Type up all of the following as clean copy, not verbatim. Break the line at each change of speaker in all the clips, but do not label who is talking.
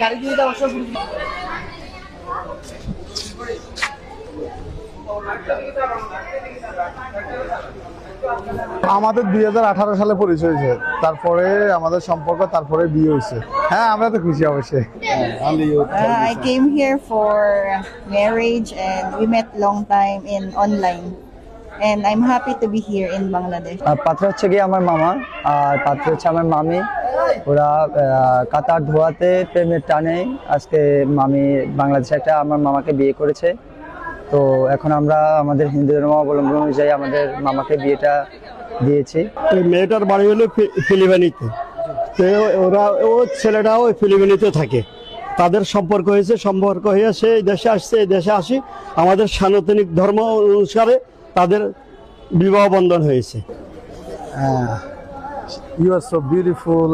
গাড়ি দিয়ে দাও সব।
আমাদের 2018 সালে পরিচয় হয়েছে, তারপরে আমাদের সম্পর্ক, তারপরে বিয়ে হয়েছে। হ্যাঁ, আমরা তো খুশি অবশ্যই।
I came here for marriage and we met long time in online. And I'm happy to be here in Bangladesh.
পাত্র হচ্ছে গিয়ে আমার মামা, আর পাত্র হচ্ছে আমার মামি। ওরা কাতার ধোয়াতে প্রেমের টানে আজকে মামি বাংলাদেশে একটা আমার মামাকে বিয়ে করেছে। তো এখন আমরা আমাদের হিন্দু ধর্ম অবলম্বন অনুযায়ী আমাদের মামাকে বিয়েটা দিয়েছি।
মেয়েটার বাড়ি হলো ফিলিপিনিতে, তো ও ছেলেটাও ফিলিপিনিতে থাকে। তাদের সম্পর্ক হয়েছে, সম্পর্ক হয়ে সে দেশে আসছে, এই দেশে আসি আমাদের সনাতনিক ধর্ম অনুসারে তাদের বিবাহ বন্ধন হয়েছে।
You are so beautiful.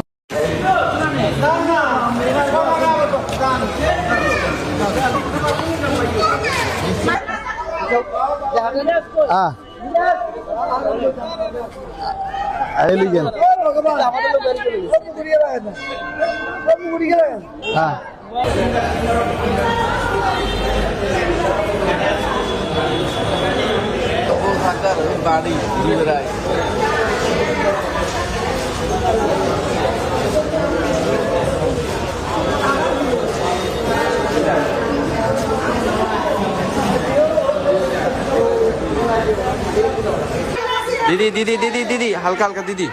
Elegant.
বাড়ি दीदी दीदी दीदी दीदी हल्का हल्का दीदी